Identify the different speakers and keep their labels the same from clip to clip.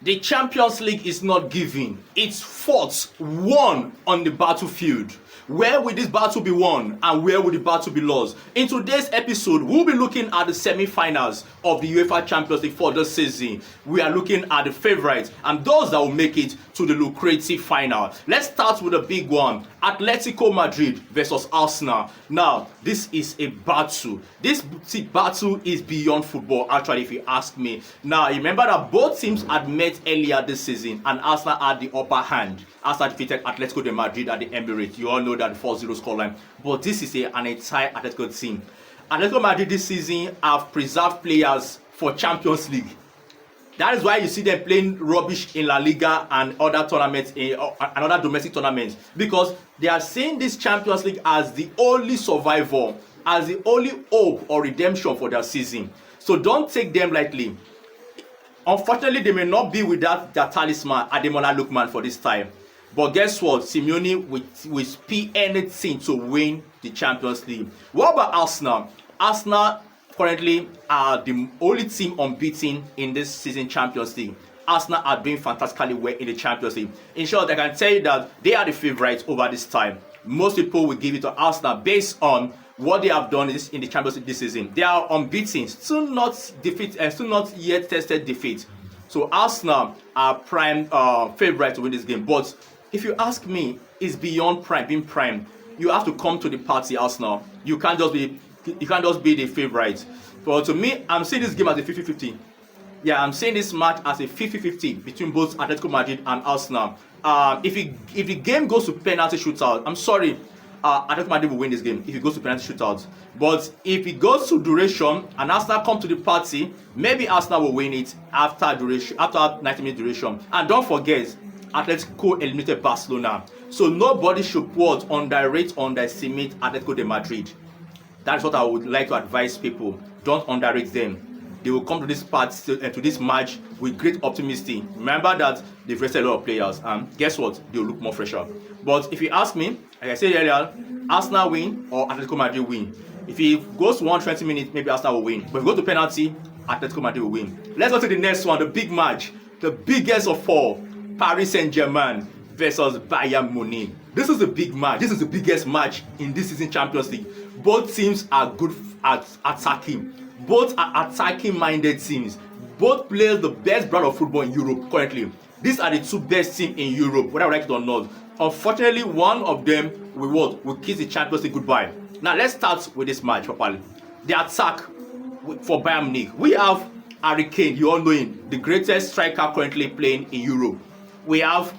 Speaker 1: The Champions League is not given, it's fought, won on the battlefield. Where will this battle be won and where will the battle be lost? In today's episode, we'll be looking at the semi-finals of the UEFA Champions League for this season. We are looking at the favourites and those that will make it to the lucrative final. Let's start with a big one. Atletico Madrid versus Arsenal. Now, this is a battle. This battle is beyond football, actually, if you ask me. Now, remember that both teams had met earlier this season and Arsenal had the upper hand. Arsenal defeated Atletico de Madrid at the Emirates. You all know that 4-0 scoreline. But this is an entire Atletico team. Atletico Madrid this season have preserved players for Champions League. That is why you see them playing rubbish in La Liga and other tournaments, and other domestic tournaments, because they are seeing this Champions League as the only survival, as the only hope or redemption for their season. So don't take them lightly. Unfortunately, they may not be without their talisman, Ademola Lookman, for this time. But guess what? Simeone will speak anything to win the Champions League. What about Arsenal? Arsenal currently are the only team unbeaten in this season Champions League. Arsenal are doing fantastically well in the Champions League. In short, I can tell you that they are the favourites over this time. Most people will give it to Arsenal based on what they have done in the Champions League this season. They are unbeaten, still not yet tested defeat. So Arsenal are prime favourites to win this game. But if you ask me, it's beyond being prime. You have to come to the party, Arsenal. You can't just be the favourite. But to me, I'm seeing this game as a 50-50. Yeah, I'm seeing this match as a 50-50 between both Atletico Madrid and Arsenal. If the game goes to penalty shootout, I'm sorry, Atletico Madrid will win this game if it goes to penalty shootout. But if it goes to duration and Arsenal come to the party, maybe Arsenal will win it after 90-minute duration. And don't forget, Atletico eliminated Barcelona. So nobody should underestimate Atletico de Madrid. That's what I would like to advise people. Don't underrate them. They will come to this to this match with great optimism. Remember that they've rested a lot of players, and guess what? They'll look more fresher. But if you ask me, like I said earlier, Arsenal win or Atletico Madrid win. If it goes to 120 minutes, maybe Arsenal will win. But if it goes to penalty, Atletico Madrid will win. Let's go to the next one, the big match, the biggest of all, Paris Saint-Germain versus Bayern Munich. This is a big match. This is the biggest match in this season Champions League. Both teams are good at attacking. Both are attacking-minded teams. Both play the best brand of football in Europe currently. These are the two best teams in Europe, whether I like it or not. Unfortunately, one of them will kiss the Champions League goodbye. Now, let's start with this match properly. The attack for Bayern Munich. We have Kane, you all know him, the greatest striker currently playing in Europe. We have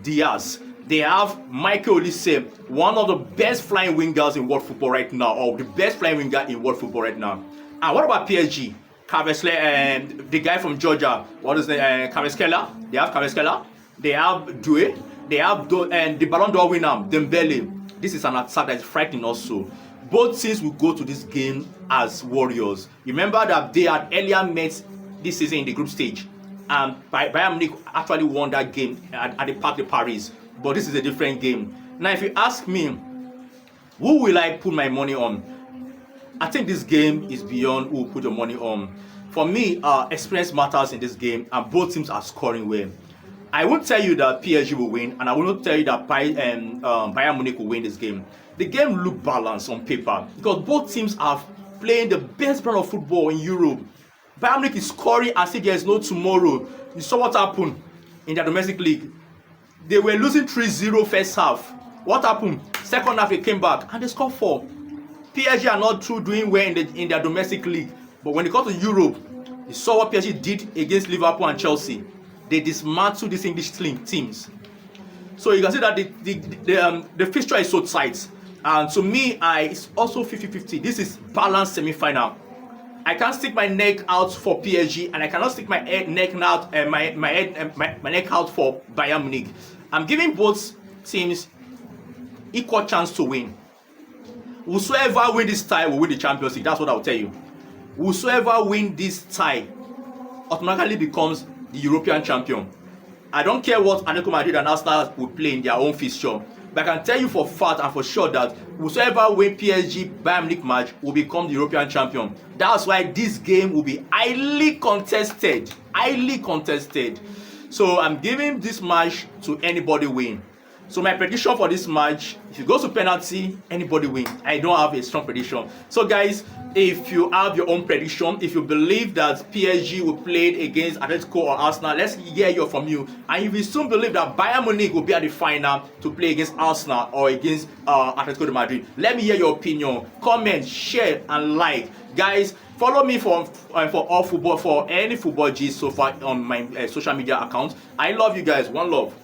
Speaker 1: Diaz. They have Michael Olise, one of the best flying wingers in world football right now, or the best flying winger in world football right now. And what about PSG? Kvaratskhelia, the guy from Georgia, what is the Kvaratskhelia? They have Kvaratskhelia. They have Doué. They have the Ballon d'Or winner, Dembele. This is an attack that is frightening also. Both teams will go to this game as warriors. Remember that they had earlier met this season in the group stage. And Bayern Munich actually won that game at the Parc de Paris. But this is a different game. Now, if you ask me, who will I put my money on? I think this game is beyond who put your money on. For me, experience matters in this game, and both teams are scoring well. I won't tell you that PSG will win, and I will not tell you that Bayern Munich will win this game. The game looks balanced on paper because both teams are playing the best brand of football in Europe. Bayern Munich is scoring as if there is no tomorrow. You saw what happened in their domestic league. They were losing 3-0 first half. What happened? Second half they came back and they scored 4. PSG are not true doing well in their domestic league. But when it comes to Europe, you saw what PSG did against Liverpool and Chelsea. They dismantled these English teams. So you can see that the fixture is so tight. And to me, it's also 50-50. This is balanced semi-final. I can't stick my neck out for PSG, and I cannot stick my neck out my neck out for Bayern Munich. I'm giving both teams equal chance to win. Whosoever win this tie will win the Champions League. That's what I'll tell you. Whosoever win this tie automatically becomes the European champion. I don't care what Atletico Madrid and Arsenal will play in their own fixture. But I can tell you for fact and for sure that whosoever win PSG Bayern Munich match will become the European champion. That's why this game will be highly contested. Highly contested. So I'm giving this match to anybody win. So my prediction for this match, if it goes to penalty, anybody win. I don't have a strong prediction. So guys, if you have your own prediction, if you believe that PSG will play against Atletico or Arsenal, let's hear from you. And if you still believe that Bayern Munich will be at the final to play against Arsenal or against Atletico Madrid, let me hear your opinion. Comment, share, and like. Guys, follow me for all football, for any football gist so far on my social media accounts. I love you guys. One love.